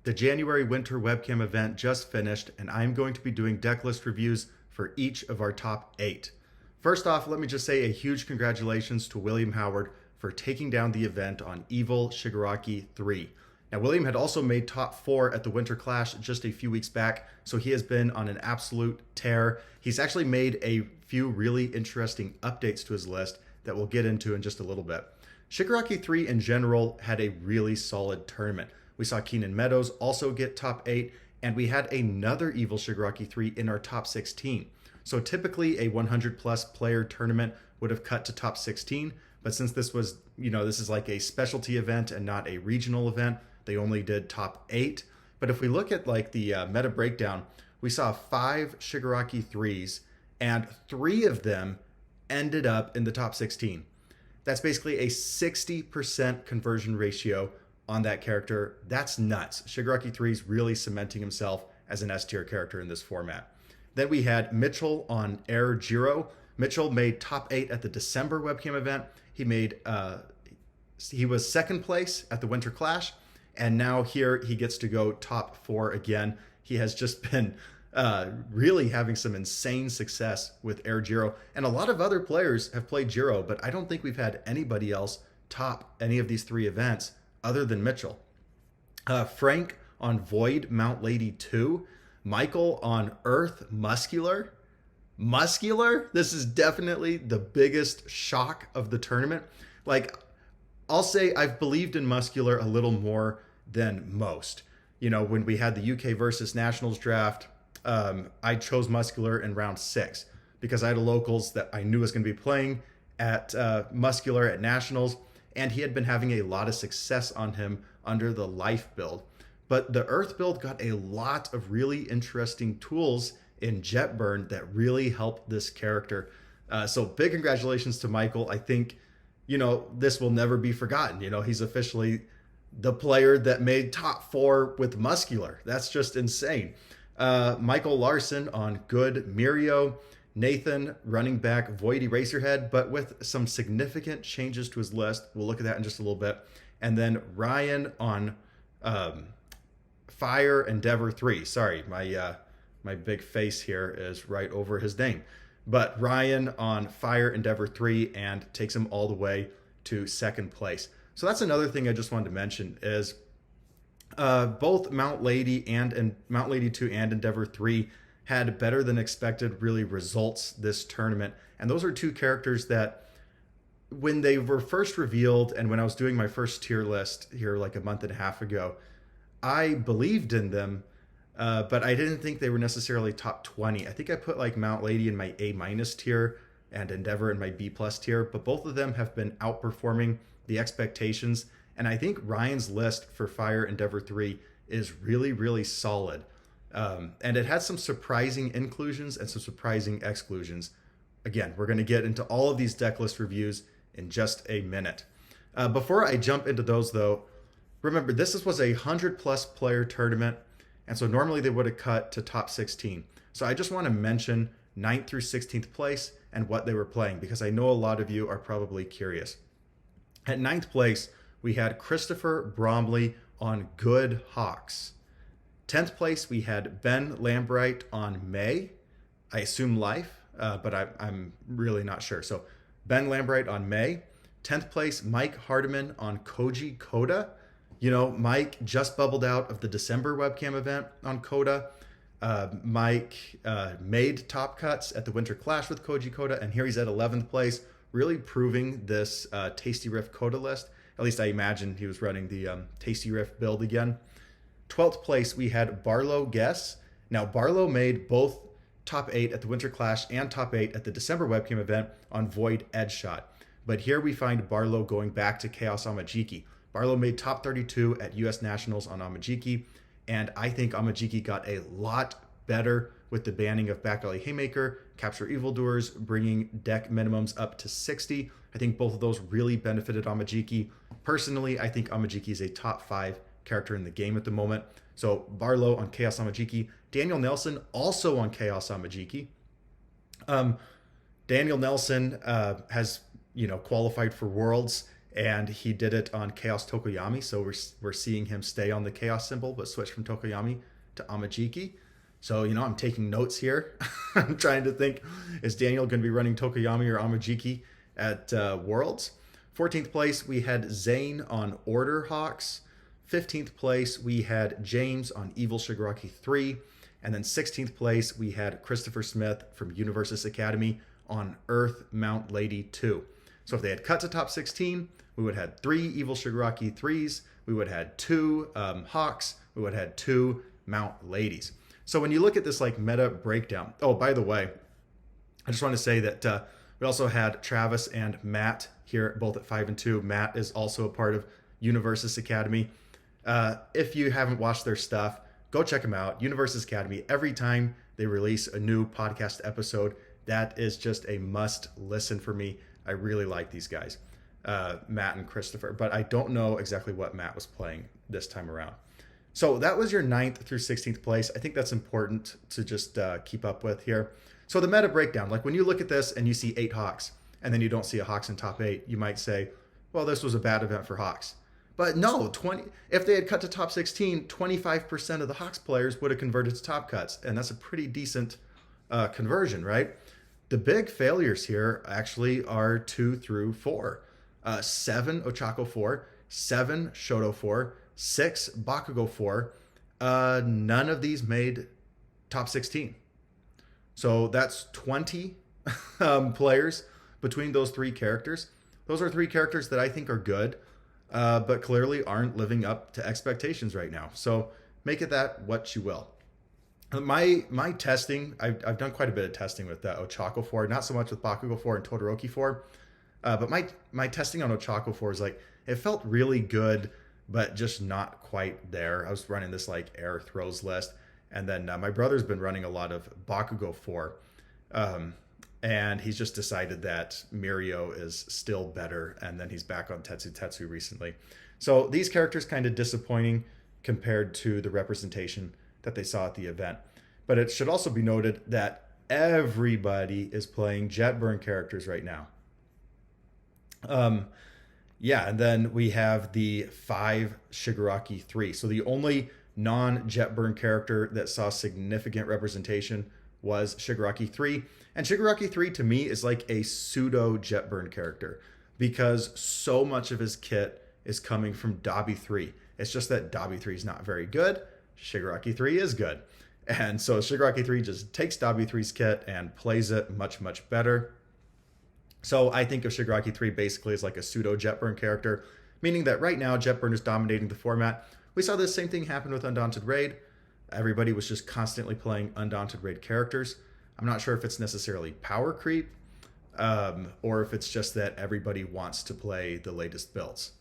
The January Winter Webcam event just finished, and I'm going to be doing decklist reviews for each of our top 8. First off, let me just say a huge congratulations to William Howard for taking down the event on Evil Shigaraki 3. Now, William had also made top 4 at the Winter Clash just a few weeks back, so he has been on an absolute tear. He's actually made a few really interesting updates to his list that we'll get into in just a little bit. Shigaraki 3 in general had a really solid tournament. We saw Keenan Meadows also get top 8, and we had another Evil Shigaraki 3 in our top 16. So typically a 100 plus player tournament would have cut to top 16, but since this was, this is like a specialty event and not a regional event, they only did top 8. But if we look at like the meta breakdown, we saw 5 Shigaraki 3s, and 3 of them ended up in the top 16. That's basically a 60% conversion ratio on that character. That's nuts. Shigaraki 3 is really cementing himself as an S tier character in this format. Then we had Mitchell on Air Jiro. Mitchell made top 8 at the December webcam event. He was second place at the Winter Clash, and now here he gets to go top 4 again. He has just been really having some insane success with Air Jiro, and a lot of other players have played Jiro, but I don't think we've had anybody else top any of these 3 events other than Mitchell. Frank on Void Mount Lady 2. Michael on Earth Muscular. Muscular? This is definitely the biggest shock of the tournament. Like, I'll say I've believed in Muscular a little more than most. When we had the UK versus Nationals draft, I chose Muscular in round 6 because I had a locals that I knew was going to be playing at Muscular at Nationals, and he had been having a lot of success on him under the Life build. But the Earth build got a lot of really interesting tools in Jet Burn that really helped this character. So big congratulations to Michael. I think, this will never be forgotten. He's officially the player that made top 4 with Muscular. That's just insane. Michael Larson on Good Murio. Nathan running back Void Eraserhead, but with some significant changes to his list. We'll look at that in just a little bit. And then Ryan on Fire Endeavor 3. Sorry, my big face here is right over his name. But Ryan on Fire Endeavor 3 and takes him all the way to second place. So that's another thing I just wanted to mention is both Mount Lady and Mount Lady 2 and Endeavor 3 had better than expected really results this tournament. And those are 2 characters that when they were first revealed and when I was doing my first tier list here like a month and a half ago, I believed in them, but I didn't think they were necessarily top 20. I think I put like Mount Lady in my A- tier and Endeavor in my B+ tier, but both of them have been outperforming the expectations. And I think Ryan's list for Fire Endeavor 3 is really, really solid. And it has some surprising inclusions and some surprising exclusions. Again, we're going to get into all of these deck list reviews in just a minute. Before I jump into those though, remember this was a 100 plus player tournament. And so normally they would have cut to top 16. So I just want to mention 9th through 16th place and what they were playing, because I know a lot of you are probably curious. At 9th place, we had Christopher Bromley on Good Hawks. 10th place, we had Ben Lambright on May. I assume Life, but I'm really not sure. So Ben Lambright on May. 10th place, Mike Hardiman on Koji Koda. Mike just bubbled out of the December webcam event on Koda. Mike made top cuts at the Winter Clash with Koji Koda, and here he's at 11th place, really proving this Tasty Riff Koda list. At least I imagine he was running the Tasty Riff build again. 12th place, we had Barlow Guess. Now, Barlow made both top 8 at the Winter Clash and top 8 at the December webcam event on Void Edge Shot. But here we find Barlow going back to Chaos Amajiki. Barlow made top 32 at US Nationals on Amajiki, and I think Amajiki got a lot better with the banning of Back Alley Haymaker, Capture Evildoers, bringing deck minimums up to 60. I think both of those really benefited Amajiki. Personally, I think Amajiki is a top 5 character in the game at the moment. So Barlow on Chaos Amajiki. Daniel Nelson also on Chaos Amajiki. Daniel Nelson has qualified for Worlds and he did it on Chaos Tokoyami. So we're seeing him stay on the Chaos symbol, but switch from Tokoyami to Amajiki. So, I'm taking notes here. I'm trying to think, is Daniel going to be running Tokoyami or Amajiki at Worlds? 14th place, we had Zane on Order Hawks. 15th place, we had James on Evil Shigaraki 3. And then 16th place, we had Christopher Smith from Universus Academy on Earth Mount Lady 2. So if they had cut to top 16, we would have had 3 Evil Shigaraki 3s. We would have had 2 Hawks. We would have had 2 Mount Ladies. So when you look at this like meta breakdown, oh, by the way, I just want to say that we also had Travis and Matt here, both at 5 and 2. Matt is also a part of Universus Academy. If you haven't watched their stuff, go check them out. Universus Academy, every time they release a new podcast episode, that is just a must listen for me. I really like these guys, Matt and Christopher, but I don't know exactly what Matt was playing this time around. So that was your 9th through 16th place. I think that's important to just keep up with here. So the meta breakdown, like when you look at this and you see 8 Hawks and then you don't see a Hawks in top 8, you might say, well, this was a bad event for Hawks. But no, if they had cut to top 16, 25% of the Hawks players would have converted to top cuts. And that's a pretty decent conversion, right? The big failures here actually are 2 through 4. 7 Ochako 4, 7 Shoto 4, 6 Bakugo 4. None of these made top 16. So that's 20 players between those 3 characters. Those are 3 characters that I think are good, but clearly aren't living up to expectations right now. So make it that what you will. My testing, I've done quite a bit of testing with Ochako 4, not so much with Bakugo 4 and Todoroki 4, but my testing on Ochako 4 is like, it felt really good, but just not quite there. I was running this like air throws list, and then my brother's been running a lot of Bakugo 4, and he's just decided that Murio is still better, and then he's back on Tetsu recently. So these characters kind of disappointing compared to the representation that they saw at the event. But it should also be noted that everybody is playing Jetburn characters right now. And then we have the 5 Shigaraki 3. So the only non-Jetburn character that saw significant representation was Shigaraki 3. And Shigaraki 3 to me is like a pseudo Jetburn character because so much of his kit is coming from Dabi 3. It's just that Dabi 3 is not very good. Shigaraki 3 is good. And so Shigaraki 3 just takes Dabi 3's kit and plays it much, much better. So I think of Shigaraki 3 basically as like a pseudo Jetburn character, meaning that right now Jetburn is dominating the format. We saw the same thing happen with Undaunted Raid. Everybody was just constantly playing Undaunted Raid characters. I'm not sure if it's necessarily power creep, or if it's just that everybody wants to play the latest builds.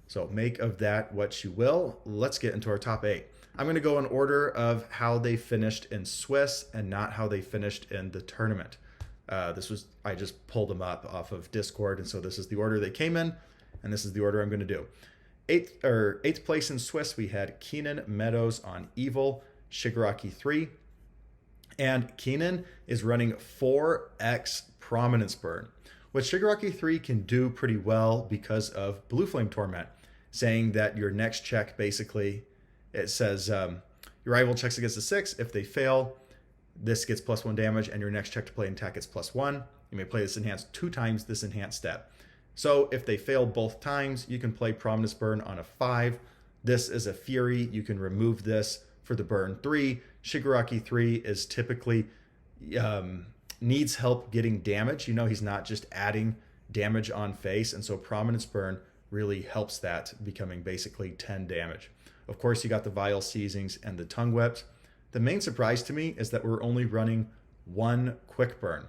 So make of that what you will. Let's get into our top 8. I'm going to go in order of how they finished in Swiss and not how they finished in the tournament. I just pulled them up off of Discord, and so this is the order they came in, and this is the order I'm going to do. Eighth place in Swiss, we had Keenan Meadows on Evil Shigaraki 3, and Keenan is running 4x Prominence Burn, which Shigaraki 3 can do pretty well because of Blue Flame Torment, saying that your next check basically, it says your rival checks against a 6. If they fail, this gets +1 damage, and your next check to play and attack gets +1. You may play this enhanced 2 times this enhanced step. So if they fail both times, you can play Prominence Burn on a 5. This is a Fury. You can remove this for the burn 3. Shigaraki 3 is typically needs help getting damage. He's not just adding damage on face, and so Prominence Burn really helps that, becoming basically 10 damage. Of course, you got the Vile Seizings and the Tongue Whips. The main surprise to me is that we're only running 1 Quick Burn.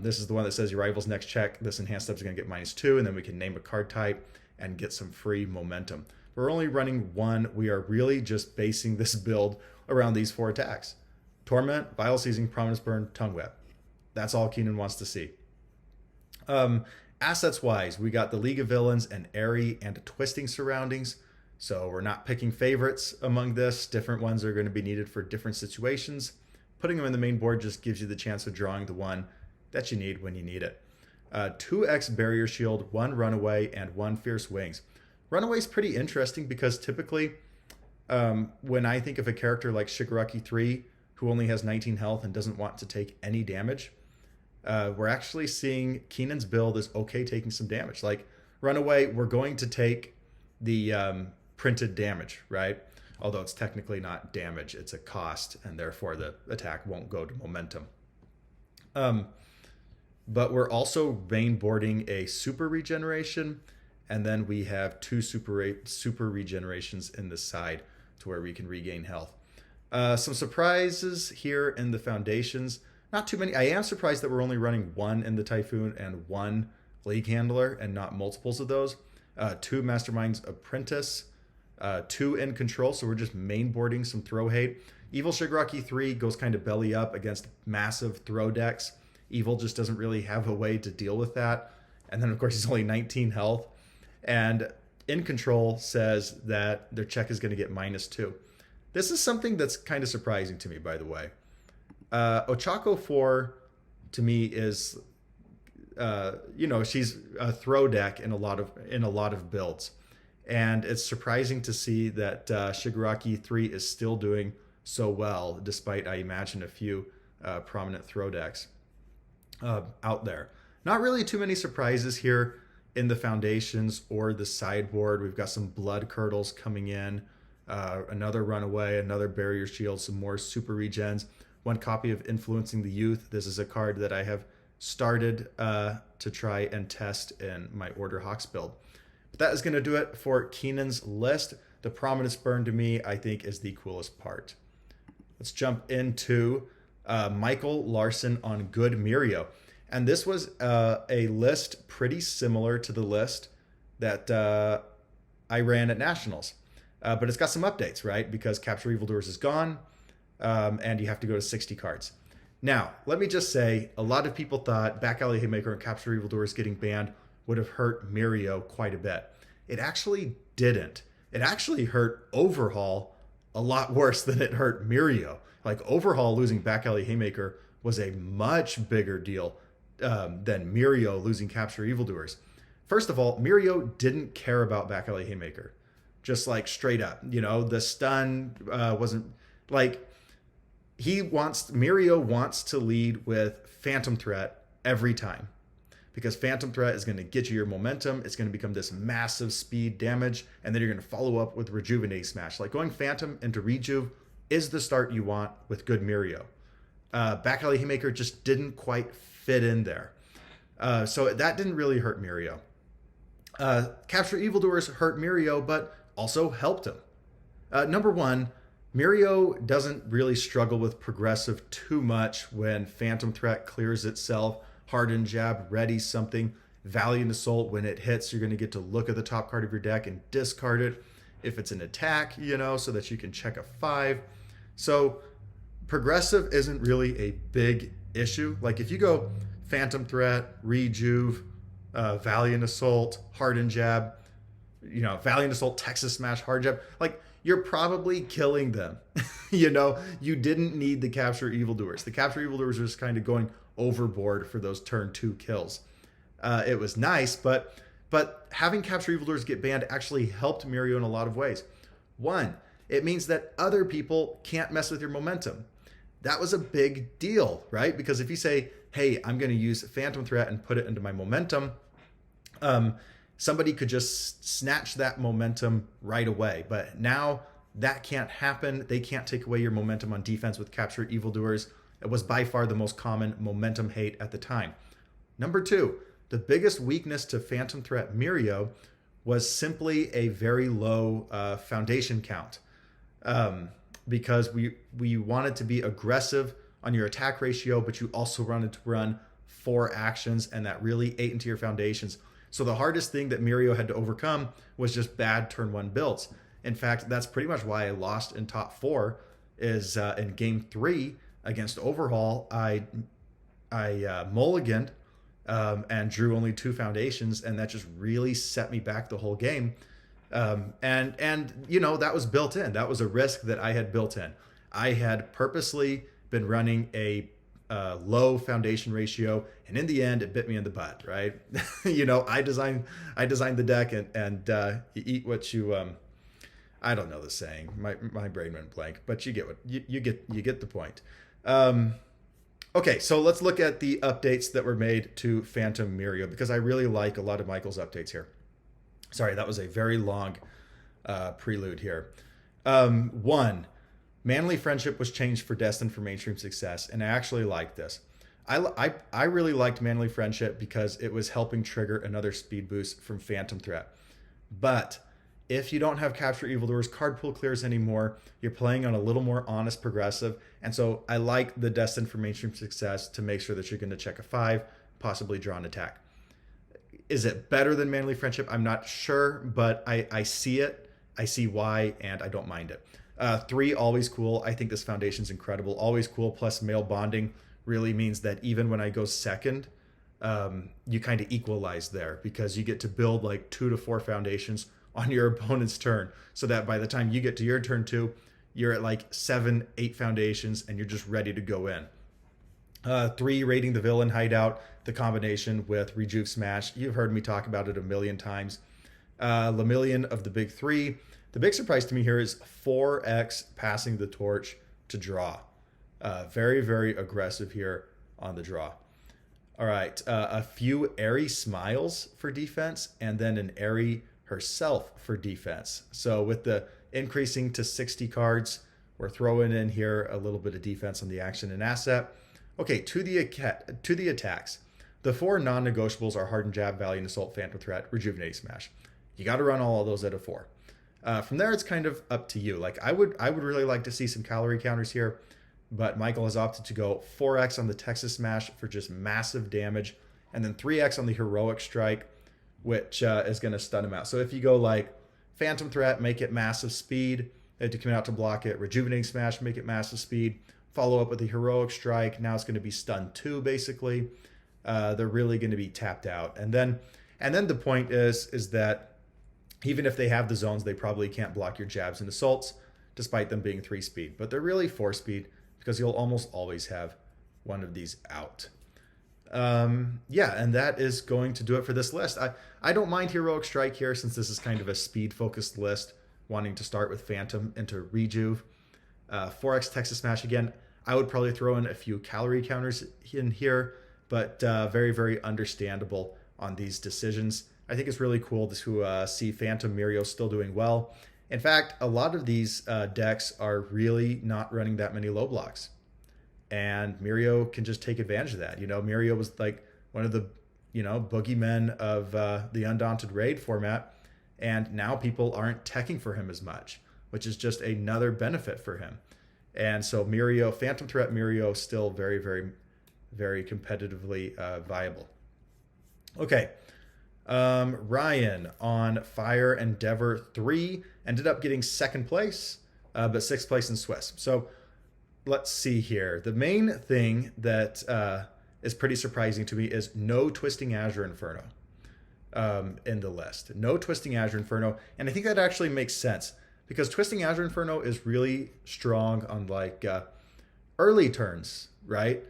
This is the one that says your rival's next check, this enhanced step is going to get -2, and then we can name a card type and get some free momentum. We're only running 1. We are really just basing this build around these 4 attacks. Torment, Vile Seizing, Prominence Burn, Tongue Whip. That's all Keenan wants to see. Assets-wise, we got the League of Villains and Airy and Twisting Surroundings. So we're not picking favorites among this. Different ones are going to be needed for different situations. Putting them in the main board just gives you the chance of drawing the one that you need when you need it. 2x barrier shield, 1 runaway, and 1 fierce wings. Runaway's pretty interesting because typically when I think of a character like Shigaraki 3, who only has 19 health and doesn't want to take any damage, we're actually seeing Keenan's build is okay taking some damage. Like runaway, we're going to take the printed damage, right? Although it's technically not damage, it's a cost, and therefore the attack won't go to momentum. But we're also mainboarding a super regeneration, and then we have 2 super regenerations in the side to where we can regain health. Some surprises here in the foundations. Not too many. I am surprised that we're only running 1 in the Typhoon and 1 League Handler and not multiples of those. 2 Mastermind's Apprentice, 2 in Control, so we're just mainboarding some throw hate. Evil Shigaraki 3 goes kind of belly up against massive throw decks. Evil just doesn't really have a way to deal with that. And then, of course, he's only 19 health. And in Control says that their check is going to get -2. This is something that's kind of surprising to me, by the way. Ochako 4, to me, is, she's a throw deck in a lot of builds. And it's surprising to see that Shigaraki 3 is still doing so well, despite, I imagine, a few prominent throw decks out there. Not really too many surprises here in the foundations or the sideboard. We've got some blood curdles coming in, another runaway, another barrier shield, some more super regens, 1 copy of Influencing the Youth. This is a card that I have started to try and test in my Order Hawks build. But that is going to do it for Keenan's list. The Prominence Burn, to me, I think is the coolest part. Let's jump into Michael Larson on Good Murio. And this was a list pretty similar to the list that I ran at Nationals. But it's got some updates, right? Because Capture Evildoers is gone, and you have to go to 60 cards. Now, let me just say, a lot of people thought Back Alley Haymaker and Capture Evildoers getting banned would have hurt Murio quite a bit. It actually didn't. It actually hurt Overhaul a lot worse than it hurt Murio. Like, Overhaul losing Back Alley Haymaker was a much bigger deal than Murio losing Capture Evildoers. First of all, Murio didn't care about Back Alley Haymaker. Just like straight up, the stun wasn't like Murio wants to lead with Phantom Threat every time, because Phantom Threat is going to get you your momentum. It's going to become this massive speed damage, and then you're going to follow up with Rejuvenate Smash. Like going Phantom into Rejuve is the start you want with good Murio. Back Alley Haymaker just didn't quite fit in there. So that didn't really hurt Murio. Capture Evildoers hurt Murio, but also helped him. Number 1, Murio doesn't really struggle with progressive too much when Phantom Threat clears itself, Hardened Jab, ready something, Valiant Assault, when it hits, you're going to get to look at the top card of your deck and discard it if it's an attack, so that you can check a 5. So progressive isn't really a big issue. Like if you go Phantom Threat, Rejuve, Valiant Assault, Hardened Jab, Valiant Assault, Texas Smash, Hard Jab, like you're probably killing them. You didn't need the Capture Evildoers. The Capture Evildoers are just kind of going overboard for those turn 2 kills. It was nice, but having Capture Evildoers get banned actually helped Murio in a lot of ways. 1, it means that other people can't mess with your momentum. That was a big deal, right? Because if you say, hey, I'm going to use Phantom Threat and put it into my momentum, somebody could just snatch that momentum right away. But now that can't happen. They can't take away your momentum on defense with Capture Evildoers. It was by far the most common momentum hate at the time. Number 2, the biggest weakness to Phantom Threat Murio was simply a very low foundation count. Because we wanted to be aggressive on your attack ratio, but you also wanted to run 4 actions, and that really ate into your foundations. So the hardest thing that Murio had to overcome was just bad turn 1 builds. In fact, that's pretty much why I lost in top 4. Is in game 3 against Overhaul, I mulliganed and drew only 2 foundations, and that just really set me back the whole game. And that was built in. That was a risk that I had built in. I had purposely been running a low foundation ratio, and in the end, it bit me in the butt, right? I designed the deck, and you eat what you I don't know the saying. My brain went blank, but you get what you get the point. Okay, so let's look at the updates that were made to Phantom Murio, because I really like a lot of Michael's updates here. Sorry, that was a very long prelude here. One, Manly Friendship was changed for Destined for Mainstream Success, and I actually like this. I really liked Manly Friendship because it was helping trigger another speed boost from Phantom Threat. But if you don't have Capture Evildoers card pool clears anymore, you're playing on a little more honest progressive. And so I like the Destined for Mainstream Success to make sure that you're going to check a 5, possibly draw an attack. Is it better than Manly Friendship? I'm not sure, but I see it. I see why, and I don't mind it. 3, always cool. I think this foundation's incredible. Always cool, plus male bonding really means that even when I go second, you kind of equalize there, because you get to build like 2 to 4 foundations on your opponent's turn, so that by the time you get to your turn 2, you're at like 7, 8 foundations, and you're just ready to go in. 3, Raiding the Villain Hideout, the combination with Rejuve Smash. You've heard me talk about it a million times. Lemillion of the big 3. The big surprise to me here is 4x passing the torch to draw. Very, very aggressive here on the draw. All right, a few Airy Smiles for defense, and then an Airy herself for defense. So with the increasing to 60 cards, we're throwing in here a little bit of defense on the action and asset. Okay, to the attacks. The 4 non-negotiables are Hardened Jab, Valiant Assault, Phantom Threat, Rejuvenate Smash. You got to run all of those at a 4. From there, it's kind of up to you. Like I would really like to see some calorie counters here, but Michael has opted to go 4x on the Texas Smash for just massive damage, and then 3x on the Heroic Strike, which is going to stun him out. So if you go like Phantom Threat, make it massive speed, they have to come out to block it. Rejuvenating Smash, make it massive speed. Follow up with the Heroic Strike. Now it's going to be stun 2, basically. They're really going to be tapped out. And then the point is that even if they have the zones, they probably can't block your jabs and assaults, despite them being 3 speed. But they're really 4 speed, because you'll almost always have one of these out. Yeah, and that is going to do it for this list. I don't mind Heroic Strike here, since this is kind of a speed-focused list, wanting to start with Phantom into Rejuve. 4x Texas Smash again. I would probably throw in a few calorie counters in here, but very, very understandable on these decisions. I think it's really cool to see Phantom Murio still doing well. In fact, a lot of these decks are really not running that many low blocks, and Murio can just take advantage of that. Murio was like one of the boogeymen of the Undaunted Raid format, and now people aren't teching for him as much, which is just another benefit for him. And so Murio, Phantom Threat Murio, still very, very, very competitively viable. Okay. Ryan on Fire Endeavor 3 ended up getting 2nd place, but 6th place in Swiss. So let's see here. The main thing that is pretty surprising to me is no Twisting Azure Inferno in the list. No Twisting Azure Inferno. And I think that actually makes sense, because Twisting Azure Inferno is really strong on like early turns, right?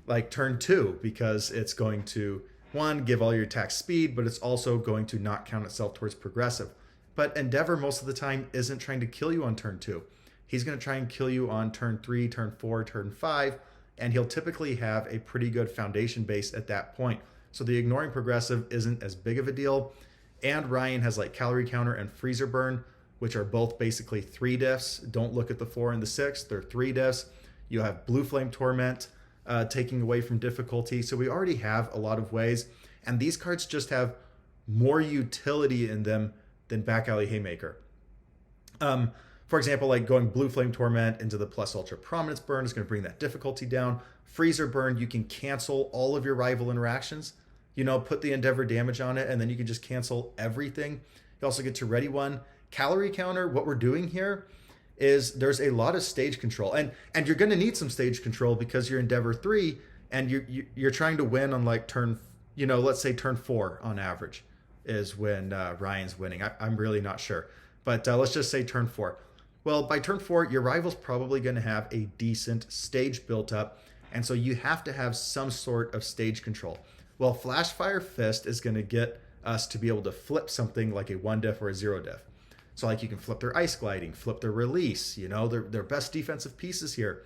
Like turn 2, because it's going to, 1, give all your attacks speed, but it's also going to not count itself towards progressive. But Endeavor most of the time isn't trying to kill you on turn 2. He's going to try and kill you on turn 3, turn 4, turn 5, and he'll typically have a pretty good foundation base at that point. So the ignoring progressive isn't as big of a deal. And Ryan has like Calorie Counter and Freezer Burn, which are both basically 3 diffs. Don't look at the 4 and the 6. They're 3 diffs. You have Blue Flame Torment, taking away from difficulty. So we already have a lot of ways. And these cards just have more utility in them than Back Alley Haymaker. For example, like going Blue Flame Torment into the Plus Ultra Prominence Burn is going to bring that difficulty down. Freezer Burn, you can cancel all of your rival interactions. Put the Endeavor damage on it, and then you can just cancel everything. You also get to Ready One. Calorie Counter, what we're doing here is there's a lot of stage control. And you're going to need some stage control, because you're Endeavor 3, and you're trying to win on like turn, let's say turn 4 on average is when Ryan's winning. I'm really not sure. But let's just say turn 4. Well, by turn 4, your rival's probably going to have a decent stage built up, And so you have to have some sort of stage control. Well, Flash Fire Fist is going to get us to be able to flip something like a 1 diff or a 0 diff. So like you can flip their ice gliding, flip their release, you know, their best defensive pieces here.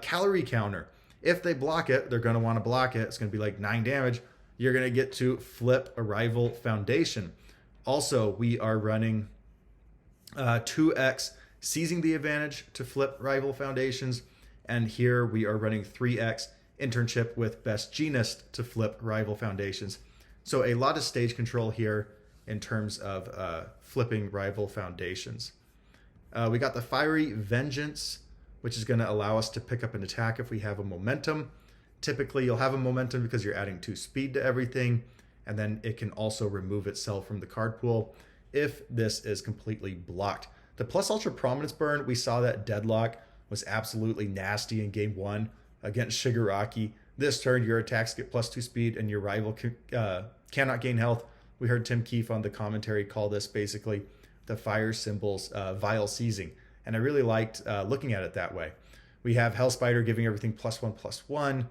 Calorie counter. If they block it, they're going to want to block it. It's going to be like 9 damage. You're going to get to flip a rival foundation. Also, we are running 2x seizing the advantage to flip rival foundations. And here we are running 3x internship with best genist to flip rival foundations. So a lot of stage control here in terms of flipping rival foundations. We got the Fiery Vengeance, which is going to allow us to pick up an attack if we have a momentum. Typically, you'll have a momentum because you're adding 2 speed to everything, and then it can also remove itself from the card pool if this is completely blocked. The plus Ultra Prominence burn, we saw that Deadlock was absolutely nasty in game 1 against Shigaraki. This turn, your attacks get plus 2 speed and your rival cannot gain health. We heard Tim Keefe on the commentary call this basically the fire symbol's vile seizing. And I really liked looking at it that way. We have Hell Spider giving everything +1/+1.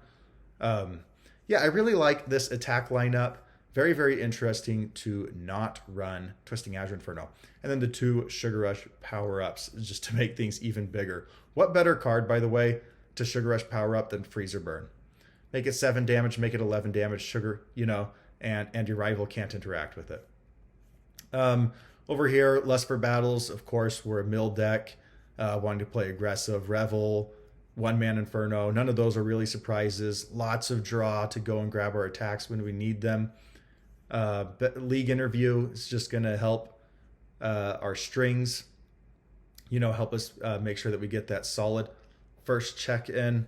Yeah, I really like this attack lineup. Very, very interesting to not run Twisting Azure Inferno. And then the 2 Sugar Rush power-ups just to make things even bigger. What better card, by the way, to Sugar Rush power-up than Freezer Burn? Make it 7 damage, make it 11 damage, sugar, you know, and your rival can't interact with it. Over here, Lust for Battles, of course, we're a mill deck, wanting to play aggressive, Revel, 1-man Inferno. None of those are really surprises. Lots of draw to go and grab our attacks when we need them. But League Interview is just going to help our strings, you know, help us make sure that we get that solid first check-in.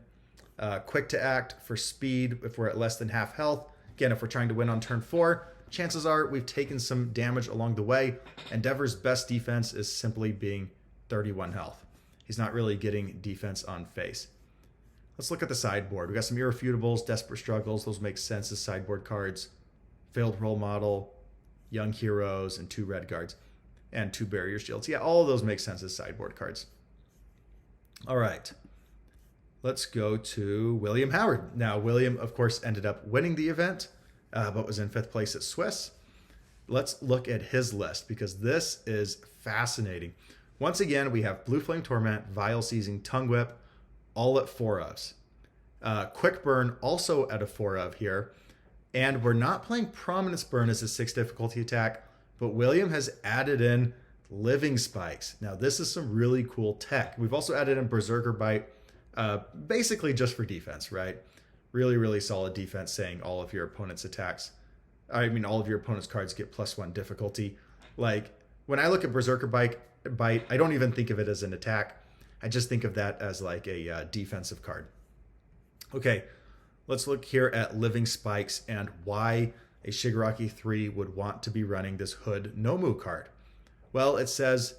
Quick to Act for speed if we're at less than half health. Again, if we're trying to win on turn 4, chances are we've taken some damage along the way. Endeavor's best defense is simply being 31 health. He's not really getting defense on face. Let's look at the sideboard. We got some Irrefutables, Desperate Struggles. Those make sense as sideboard cards. Failed Role Model, Young Heroes, and 2 red guards. And 2 Barrier Shields. Yeah, all of those make sense as sideboard cards. All right. Let's go to William Howard. Now, William, of course, ended up winning the event, but was in 5th place at Swiss. Let's look at his list because this is fascinating. Once again, we have Blue Flame Torment, Vile Seizing, Tongue Whip, all at 4 ofs. Quick Burn also at a 4 of here. And we're not playing Prominence Burn as a 6 difficulty attack, but William has added in Living Spikes. Now, this is some really cool tech. We've also added in Berserker Bite, basically just for defense, right? Really, really solid defense, saying all of your opponent's attacks. I mean, all of your opponent's cards get +1 difficulty. Like, when I look at Berserker Bite, I don't even think of it as an attack. I just think of that as like a defensive card. Okay, let's look here at Living Spikes and why a Shigaraki 3 would want to be running this Hood Nomu card. Well, it says,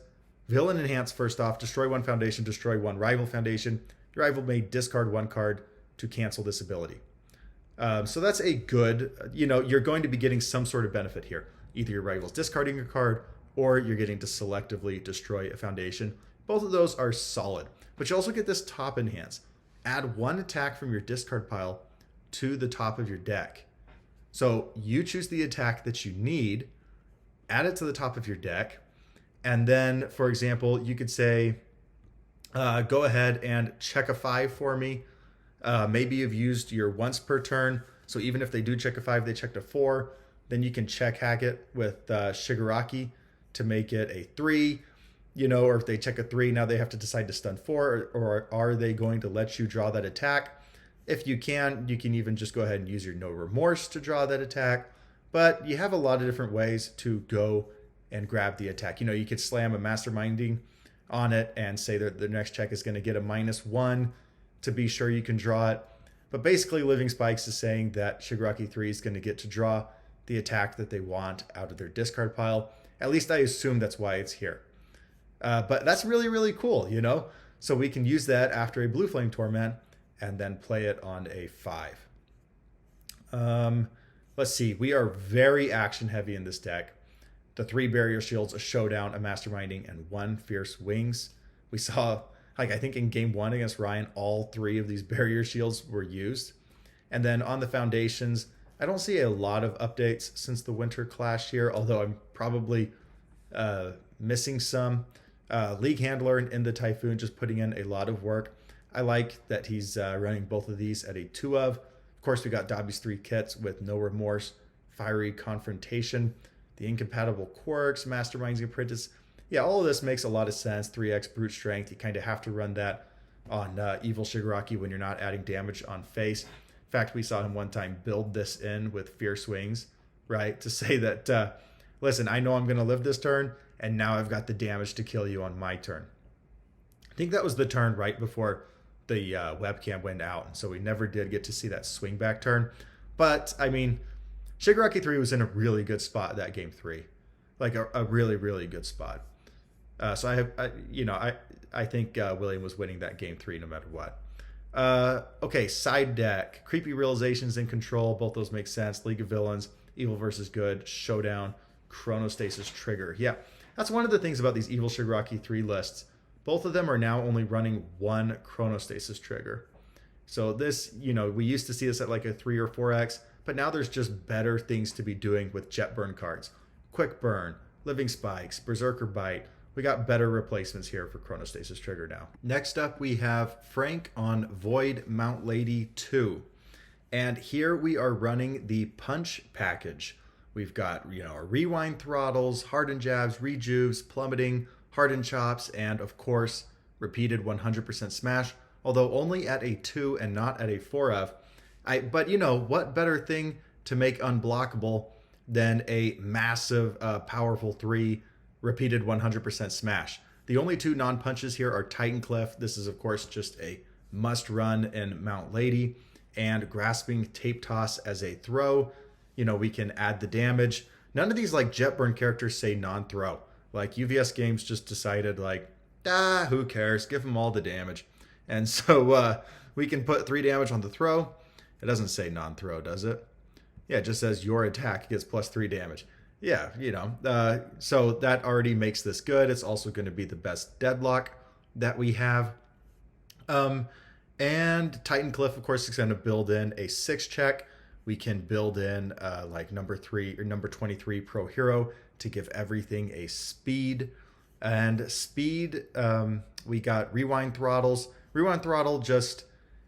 Villain Enhance first off, destroy 1 foundation, destroy 1 rival foundation. Your rival may discard 1 card to cancel this ability. So that's a good, you know, you're going to be getting some sort of benefit here. Either your rival's discarding a card or you're getting to selectively destroy a foundation. Both of those are solid. But you also get this top enhance. Add 1 attack from your discard pile to the top of your deck. So you choose the attack that you need, add it to the top of your deck, and then, for example, you could say, go ahead and check a 5 for me. Maybe you've used your once per turn, so even if they do check a 5, they checked a 4, then you can check hack it with Shigaraki to make it a 3, you know, or if they check a 3, now they have to decide to stun 4, or are they going to let you draw that attack? If you can even just go ahead and use your No Remorse to draw that attack, but you have a lot of different ways to go and grab the attack. You know, you could slam a Masterminding on it and say that the next check is going to get a -1 to be sure you can draw it. But basically, Living Spikes is saying that Shigaraki 3 is going to get to draw the attack that they want out of their discard pile. At least I assume that's why it's here. But that's really, really cool, you know? So we can use that after a Blue Flame Torment and then play it on a 5. Let's see. We are very action heavy in this deck. The 3 Barrier Shields, a Showdown, a Masterminding, and 1 Fierce Wings. We saw Like, I think in game 1 against Ryan, all 3 of these barrier shields were used. And then on the foundations, I don't see a lot of updates since the winter clash here, although I'm probably missing some. League Handler in the Typhoon just putting in a lot of work. I like that he's running both of these at a 2 of. Of course, we got Dobby's 3 kits with No Remorse, Fiery Confrontation, the Incompatible Quirks, Mastermind's Apprentice. Yeah, all of this makes a lot of sense. 3x Brute Strength, you kind of have to run that on Evil Shigaraki when you're not adding damage on face. In fact, we saw him one time build this in with Fierce Wings, right? To say that, listen, I know I'm going to live this turn, and now I've got the damage to kill you on my turn. I think that was the turn right before the webcam went out, and so we never did get to see that swing back turn. But, I mean, Shigaraki 3 was in a really good spot that game 3. Like, a really, really good spot. So I think William was winning that game 3 no matter what. Okay, side deck. Creepy Realizations in Control. Both those make sense. League of Villains, Evil versus Good, Showdown, Chronostasis Trigger. Yeah, that's one of the things about these Evil Shigaraki 3 lists. Both of them are now only running 1 Chronostasis Trigger. So this, we used to see this at like a 3 or 4x, but now there's just better things to be doing with Jet Burn cards. Quick Burn, Living Spikes, Berserker Bite. We got better replacements here for Chronostasis Trigger now. Next up, we have Frank on Void Mount Lady 2. And here we are running the Punch package. We've got, our Rewind Throttles, Hardened Jabs, Rejuves, Plummeting, Hardened Chops, and of course, repeated 100% Smash, although only at a 2 and not at a 4F. But what better thing to make unblockable than a massive, powerful 3 repeated 100% Smash. The only 2 non-punches here are Titan Cliff. This is, of course, just a must-run in Mount Lady. And Grasping Tape Toss as a throw. We can add the damage. None of these, like, Jet Burn characters say non-throw. Like, UVS Games just decided, like, who cares? Give them all the damage. And so we can put 3 damage on the throw. It doesn't say non-throw, does it? Yeah, it just says your attack gets plus 3 damage. Yeah, so that already makes this good. It's also going to be the best deadlock that we have. And Titan Cliff, of course, is going to build in a 6 check. We can build in like number 3 or number 23 Pro Hero to give everything a speed. And speed, we got Rewind Throttles. Rewind Throttle,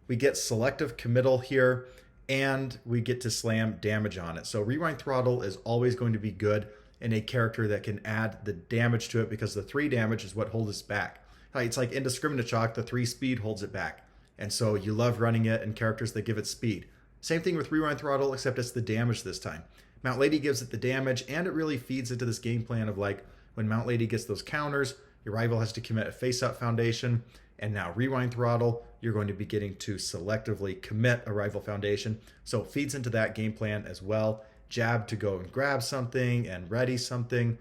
we get selective committal here, and we get to slam damage on it. So Rewind Throttle is always going to be good in a character that can add the damage to it, because the 3 damage is what holds us back. It's like Indiscriminate Shock, the 3 speed holds it back. And so you love running it in characters that give it speed. Same thing with Rewind Throttle, except it's the damage this time. Mount Lady gives it the damage, and it really feeds into this game plan of, like, when Mount Lady gets those counters, your rival has to commit a face-up foundation. And now Rewind Throttle, you're going to be getting to selectively commit a rival foundation. So it feeds into that game plan as well. Jab to go and grab something and ready something.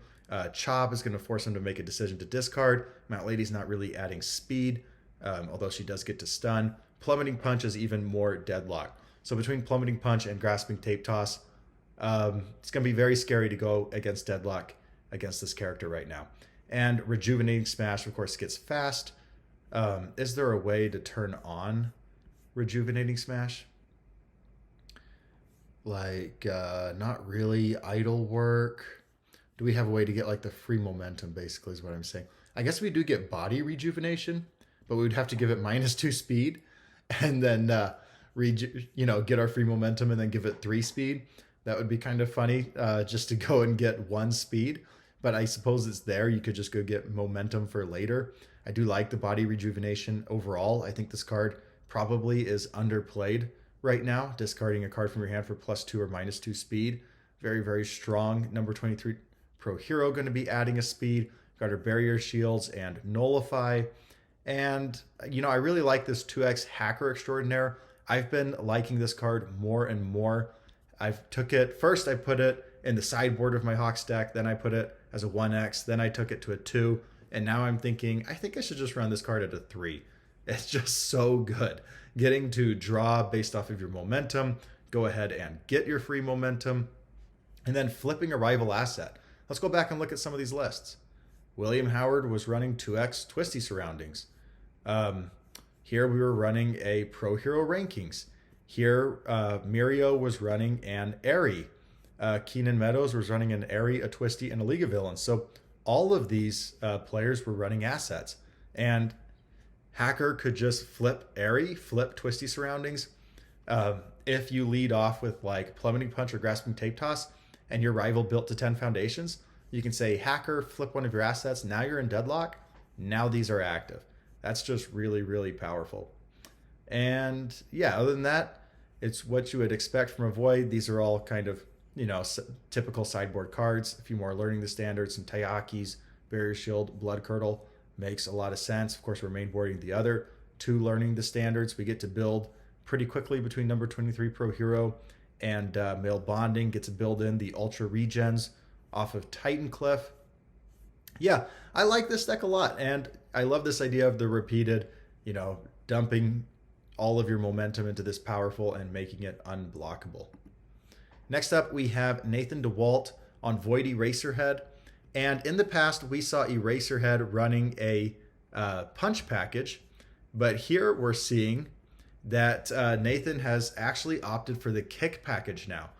Chop is going to force him to make a decision to discard. Mount Lady's not really adding speed, although she does get to stun. Plummeting Punch is even more deadlock. So between Plummeting Punch and Grasping Tape Toss, it's going to be very scary to go against deadlock against this character right now. And Rejuvenating Smash, of course, gets fast. Is there a way to turn on Rejuvenating Smash? Like, not really. Idle Work. Do we have a way to get, like, the free momentum, basically, is what I'm saying. I guess we do get Body Rejuvenation, but we would have to give it -2 speed, and then, get our free momentum and then give it 3 speed. That would be kind of funny, just to go and get 1 speed. But I suppose it's there. You could just go get momentum for later. I do like the Body Rejuvenation overall. I think this card probably is underplayed right now. Discarding a card from your hand for +2 or -2 speed. Very, very strong. Number 23 Pro Hero going to be adding a speed. Got our Barrier Shields and Nullify. And, I really like this 2x Hacker Extraordinaire. I've been liking this card more and more. First I put it in the sideboard of my Hawks deck. Then I put it as a 1x. Then I took it to a 2. And now I'm thinking, I think I should just run this card at a 3. It's just so good. Getting to draw based off of your momentum, go ahead and get your free momentum, and then flipping a rival asset. Let's go back and look at some of these lists. William Howard was running 2x Twisty Surroundings. Here we were running a Pro Hero Rankings. Here, Murio was running an Airy. Keenan Meadows was running an Airy, a Twisty, and a League of Villains. So all of these players were running assets. And Hacker could just flip Airy, flip Twisty Surroundings. If you lead off with like Plummeting Punch or Grasping Tape Toss, and your rival built to 10 foundations, you can say, Hacker, flip one of your assets. Now you're in deadlock. Now these are active. That's just really, really powerful. And yeah, other than that, it's what you would expect from a Void. These are all kind of, typical sideboard cards. A few more learning the standards, some Taiyakis, Barrier Shield, Blood Curdle. Makes a lot of sense. Of course, we're mainboarding the other two learning the standards. We get to build pretty quickly between number 23 Pro Hero and Male Bonding. Get to build in the Ultra Regens off of Titan Cliff. Yeah, I like this deck a lot. And I love this idea of the repeated, dumping all of your momentum into this powerful and making it unblockable. Next up, we have Nathan DeWalt on Void Eraserhead. And in the past, we saw Eraserhead running a punch package. But here we're seeing that Nathan has actually opted for the kick package now.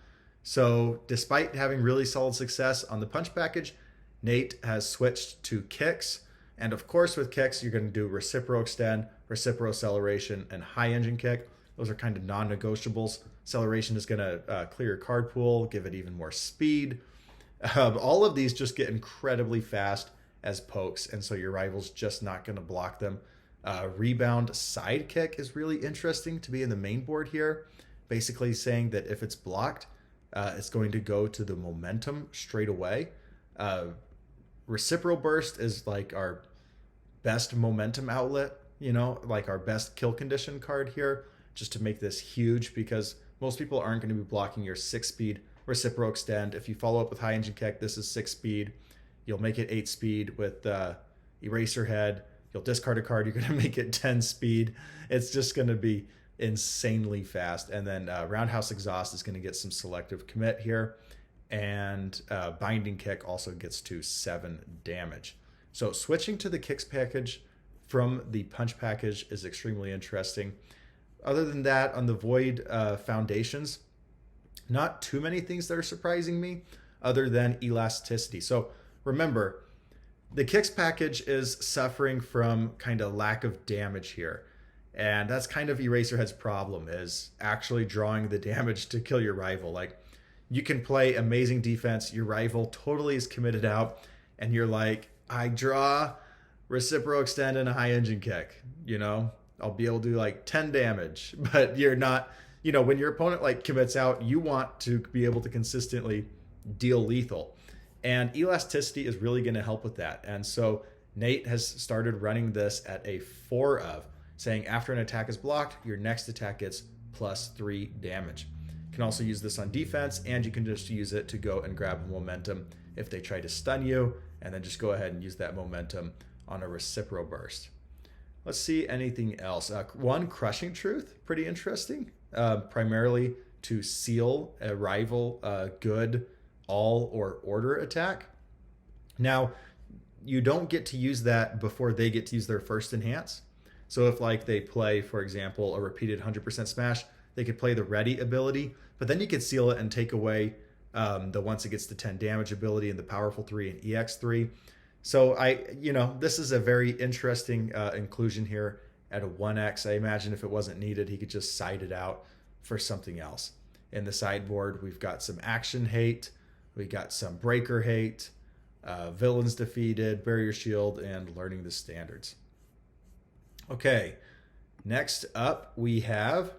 So despite having really solid success on the punch package, Nate has switched to kicks. And of course, with kicks, you're going to do Recipro Extend, Recipro Acceleration, and High Engine Kick. Those are kind of non-negotiables. Acceleration is going to clear your card pool, give it even more speed. All of these just get incredibly fast as pokes, and so your rival's just not going to block them. Rebound Sidekick is really interesting to be in the main board here. Basically saying that if it's blocked, it's going to go to the momentum straight away. Reciprocal Burst is like our best momentum outlet, like our best kill condition card here, just to make this huge, because most people aren't going to be blocking your 6-speed Recipro Extend. If you follow up with High Engine Kick, this is 6-speed. You'll make it 8-speed with Eraserhead. You'll discard a card, you're going to make it 10-speed. It's just going to be insanely fast. And then Roundhouse Exhaust is going to get some selective commit here. And Binding Kick also gets to 7 damage. So switching to the kicks package from the punch package is extremely interesting. Other than that, on the Void foundations, not too many things that are surprising me other than elasticity. So remember, the kicks package is suffering from kind of lack of damage here. And that's kind of Eraserhead's problem, is actually drawing the damage to kill your rival. Like, you can play amazing defense, your rival totally is committed out, and you're like, I draw Recipro Extend and a High Engine Kick, I'll be able to do like 10 damage, but you're not, when your opponent like commits out, you want to be able to consistently deal lethal. And elasticity is really going to help with that. And so Nate has started running this at a 4 of, saying after an attack is blocked, your next attack gets +3 damage. You can also use this on defense, and you can just use it to go and grab momentum if they try to stun you, and then just go ahead and use that momentum on a Recipro Burst. Let's see anything else. One, Crushing Truth, pretty interesting. Primarily to seal a rival good all or order attack. Now, you don't get to use that before they get to use their first enhance. So if like they play, for example, a repeated 100% smash, they could play the ready ability, but then you could seal it and take away the once it gets to 10 damage ability and the powerful 3 and EX3. So this is a very interesting inclusion here at a 1x. I imagine if it wasn't needed, he could just side it out for something else. In the sideboard, we've got some Action Hate, we got some Breaker Hate, Villains Defeated, Barrier Shield, and Learning the Standards. Okay, next up we have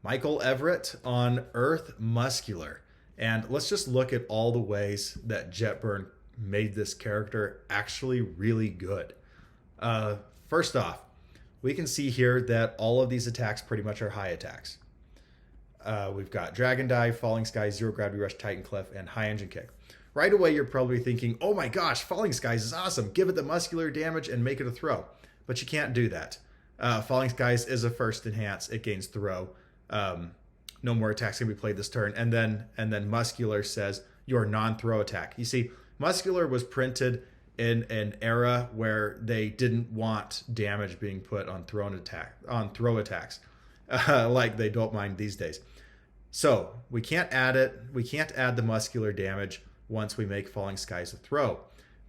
Michael Everett on Earth Muscular. And let's just look at all the ways that Jetburn made this character actually really good. First off, we can see here that all of these attacks pretty much are high attacks. We've got Dragon Dive, Falling Skies, Zero Gravity Rush, Titan Cliff, and High Engine Kick. Right away, you're probably thinking, oh my gosh, Falling Skies is awesome. Give it the muscular damage and make it a throw. But you can't do that. Falling Skies is a first enhance. It gains throw. No more attacks can be played this turn. And then Muscular says your non-throw attack. You see, Muscular was printed in an era where they didn't want damage being put on throw attacks, like they don't mind these days. So we can't add it. We can't add the muscular damage once we make Falling Skies a throw.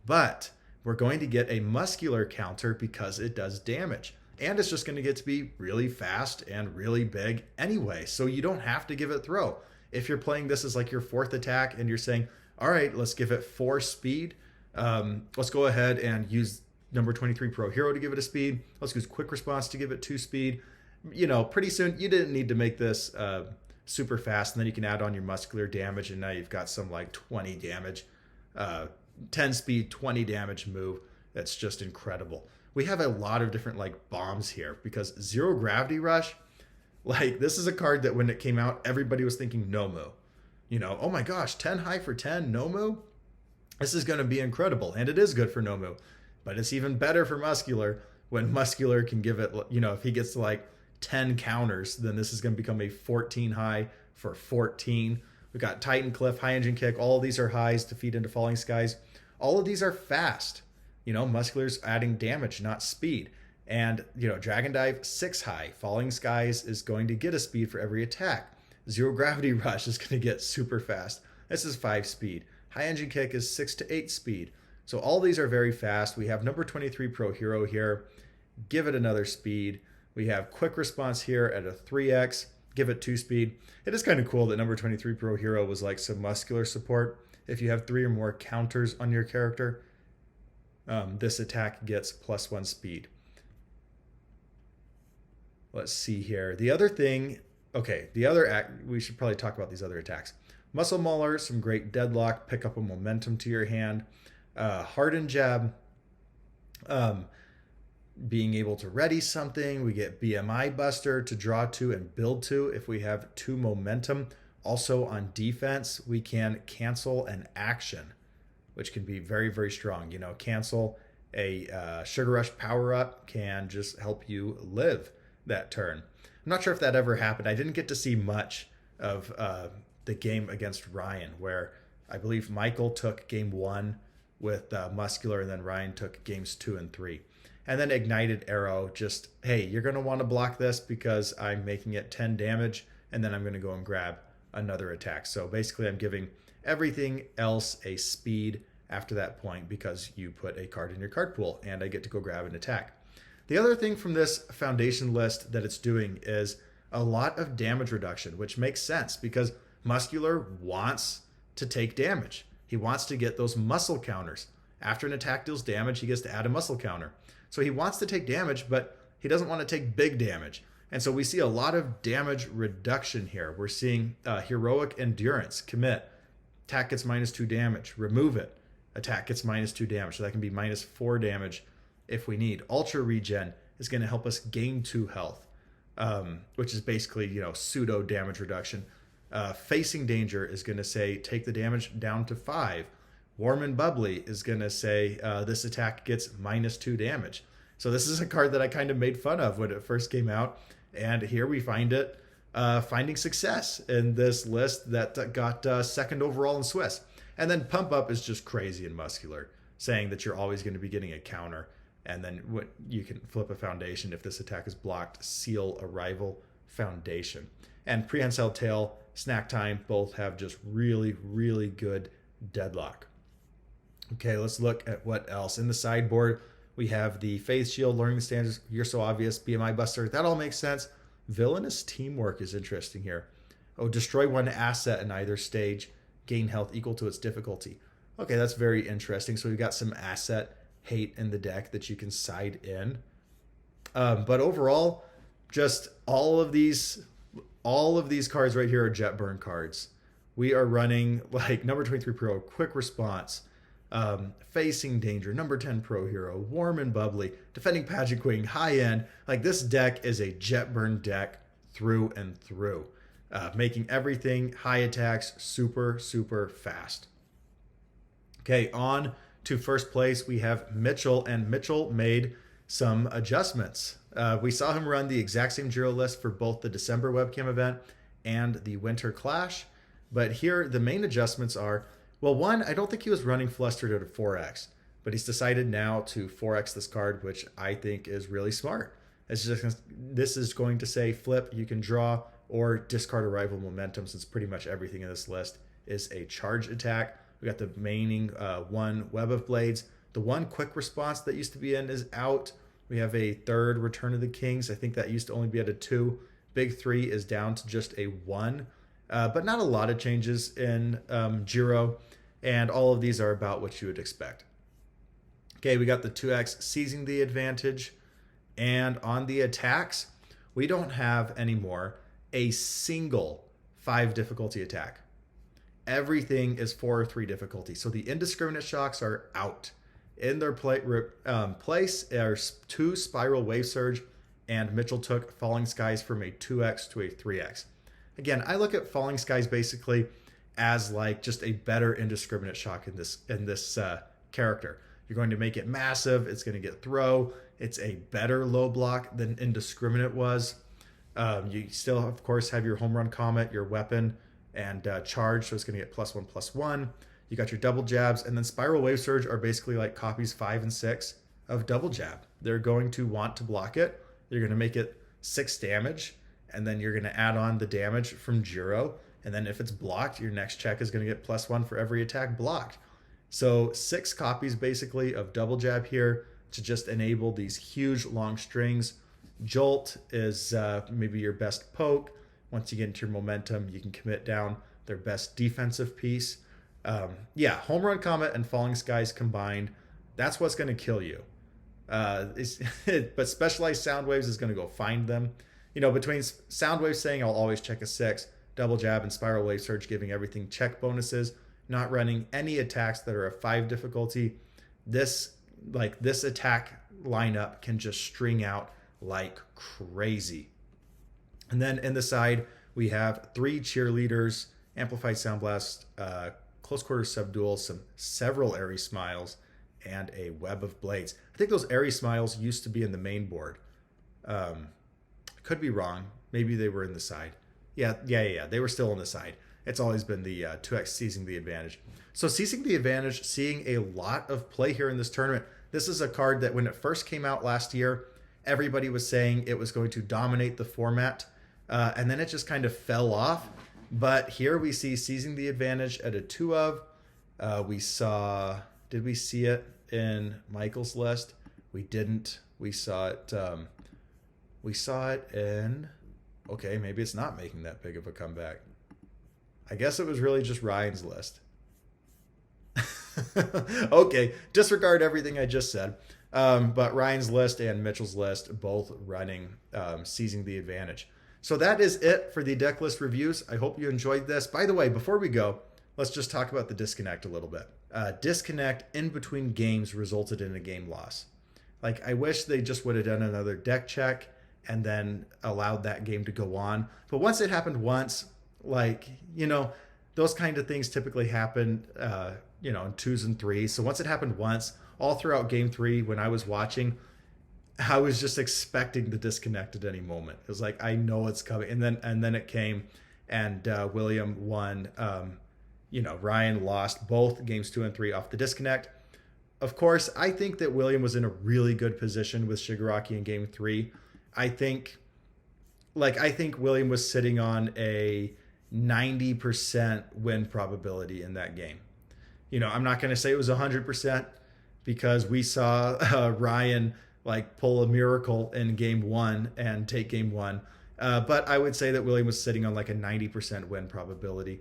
But we're going to get a muscular counter because it does damage. And it's just going to get to be really fast and really big anyway. So you don't have to give it throw. If you're playing this as like your fourth attack and you're saying, all right, let's give it 4 speed. Let's go ahead and use number 23 Pro Hero to give it a speed. Let's use Quick Response to give it 2 speed. You know, pretty soon you didn't need to make this super fast, and then you can add on your muscular damage, and now you've got some like 20 damage, 10 speed, 20 damage move. That's just incredible. We have a lot of different like bombs here because Zero Gravity Rush, like this is a card that when it came out, everybody was thinking Nomu. You know, oh my gosh, 10 high for 10 Nomu? This is going to be incredible, and it is good for Nomu, but it's even better for Muscular when Muscular can give it, you know, if he gets to like 10 counters, then this is going to become a 14 high for 14. We've got Titan Cliff, High Engine Kick. All of these are highs to feed into Falling Skies. All of these are fast. You know, Muscular's adding damage, not speed. And, you know, Dragon Dive, 6 high. Falling Skies is going to get a speed for every attack. Zero Gravity Rush is going to get super fast. This is 5 speed. High Engine Kick is 6 to 8 speed. So all these are very fast. We have number 23 Pro Hero here. Give it another speed. We have Quick Response here at a 3x. Give it 2 speed. It is kind of cool that number 23 Pro Hero was like some muscular support. If you have 3 or more counters on your character, this attack gets +1 speed. Let's see here. The other thing, okay, we should probably talk about these other attacks. Muscle Mauler, some great deadlock, pick up a momentum to your hand. Hardened Jab, being able to ready something. We get BMI Buster to draw to and build to if we have 2 momentum. Also on defense, we can cancel an action, which can be very, very strong. You know, cancel a Sugar Rush power-up can just help you live that turn. I'm not sure if that ever happened. I didn't get to see much of the game against Ryan, where I believe Michael took game 1 with Muscular, and then Ryan took games 2 and 3. And then Ignited Arrow, just, hey, you're going to want to block this because I'm making it 10 damage, and then I'm going to go and grab another attack. So basically I'm giving everything else a speed after that point because you put a card in your card pool, and I get to go grab an attack. The other thing from this foundation list that it's doing is a lot of damage reduction, which makes sense because Muscular wants to take damage. He wants to get those muscle counters. After an attack deals damage, he gets to add a muscle counter. So he wants to take damage, but he doesn't want to take big damage. And so we see a lot of damage reduction here. We're seeing Heroic Endurance, commit. Attack gets -2 damage. Remove it. Attack gets -2 damage. So that can be -4 damage if we need. Ultra Regen is going to help us gain 2 health, which is basically, you know, pseudo damage reduction. Facing Danger is going to say take the damage down to 5. Warm and Bubbly is going to say this attack gets -2 damage. So this is a card that I kind of made fun of when it first came out. And here we find it finding success in this list that got 2nd overall in Swiss. And then Pump Up is just crazy and Muscular, saying that you're always going to be getting a counter. And then you can flip a foundation if this attack is blocked, seal a rival foundation. And Prehensile Tail, Snack Time, both have just really, really good deadlock. Okay, let's look at what else. In the sideboard, we have the Faith Shield, Learning the Standards, You're So Obvious, BMI Buster. That all makes sense. Villainous Teamwork is interesting here. Oh, destroy 1 asset in either stage. Gain health equal to its difficulty. Okay, that's very interesting. So we've got some asset hate in the deck that you can side in. But overall, just all of these cards right here are Jet Burn cards. We are running like number 23 Pro, Quick Response, Facing Danger, number 10 Pro Hero, Warm and Bubbly, Defending Pageant Queen, High End. Like this deck is a Jet Burn deck through and through, making everything high attacks super, super fast. Okay, on to first place, we have Mitchell, and Mitchell made some adjustments. We saw him run the exact same Jiro list for both the December webcam event and the Winter Clash. But here, the main adjustments are, well, one, I don't think he was running Flustered at a 4x. but he's decided now to 4x this card, which I think is really smart. This is going to say flip, you can draw, or discard arrival momentum, since pretty much everything in this list is a charge attack. We got the remaining one Web of Blades. The one quick response that used to be in is out. We have a third Return of the Kings. I think that used to only be at a 2. Big 3 is down to just a 1. But not a lot of changes in Jiro. And all of these are about what you would expect. Okay, we got the 2x seizing the advantage. And on the attacks, we don't have anymore a single 5 difficulty attack. Everything is 4 or 3 difficulty. So the indiscriminate shocks are out. In their place are 2 Spiral Wave Surge, and Mitchell took Falling Skies from a 2x to a 3x. Again, I look at Falling Skies basically as like just a better indiscriminate shock in this character. You're going to make it massive. It's going to get throw. It's a better low block than indiscriminate was. You still, of course, have your home run comet, your weapon, and charge, so it's going to get +1/+1. You got your double jabs, and then Spiral Wave Surge are basically like copies 5 and 6 of double jab. They're going to want to block it. You're going to make it 6 damage, and then you're going to add on the damage from Jiro, and then if it's blocked, your next check is going to get +1 for every attack blocked. So 6 copies basically of double jab here to just enable these huge long strings. Jolt is maybe your best poke. Once you get into your momentum, you can commit down their best defensive piece. Home run comet and falling skies combined, that's what's going to kill you. But specialized sound waves is going to go find them. Between sound waves saying I'll always check a 6, double jab, and spiral wave surge giving everything check bonuses, not running any attacks that are a 5 difficulty. This attack lineup can just string out like crazy. And then in the side, we have 3 cheerleaders, amplified sound blast, close quarter subdual, several airy smiles, and a web of blades. I think those airy smiles used to be in the main board. Could be wrong. Maybe they were in the side. Yeah. They were still on the side. It's always been the 2x seizing the advantage. So seizing the advantage, seeing a lot of play here in this tournament. This is a card that when it first came out last year, everybody was saying it was going to dominate the format. And then it just kind of fell off. But here we see seizing the advantage at a 2 of. Did we see it in Michael's list? We didn't. We saw it in, okay, maybe it's not making that big of a comeback. I guess it was really just Ryan's list. Okay, disregard everything I just said. But Ryan's list and Mitchell's list both running seizing the advantage. So that is it for the deck list reviews. I hope you enjoyed this. By the way, before we go, let's just talk about the disconnect a little bit. Disconnect in between games resulted in a game loss. Like, I wish they just would have done another deck check and then allowed that game to go on. But once it happened once, those kind of things typically happen, in 2s and 3s. So once it happened once, all throughout game 3, when I was watching, I was just expecting the disconnect at any moment. It was like, I know it's coming. And then it came, and William won. Ryan lost both games 2 and 3 off the disconnect. Of course, I think that William was in a really good position with Shigaraki in game 3. I think William was sitting on a 90% win probability in that game. I'm not going to say it was 100% because we saw Ryan pull a miracle in game 1 and take game 1. But I would say that William was sitting on a 90% win probability.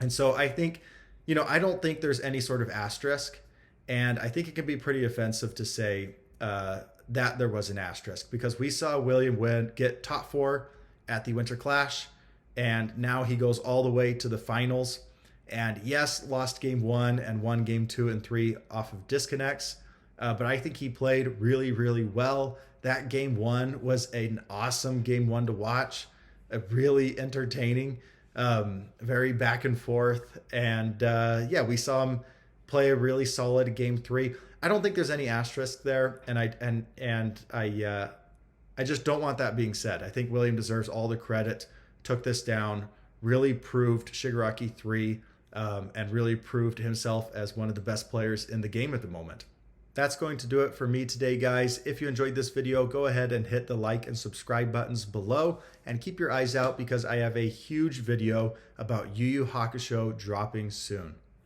And so I think, I don't think there's any sort of asterisk. And I think it can be pretty offensive to say that there was an asterisk, because we saw William get top 4 at the Winter Clash, and now he goes all the way to the finals. And yes, lost game 1 and won game 2 and 3 off of disconnects. But I think he played really, really well. That game 1 was an awesome game 1 to watch, really entertaining, very back and forth. And we saw him play a really solid game 3. I don't think there's any asterisk there, and I just don't want that being said. I think William deserves all the credit. Took this down, really proved Shigaraki 3 and really proved himself as one of the best players in the game at the moment. That's going to do it for me today, guys. If you enjoyed this video, go ahead and hit the like and subscribe buttons below, and keep your eyes out because I have a huge video about Yu Yu Hakusho dropping soon.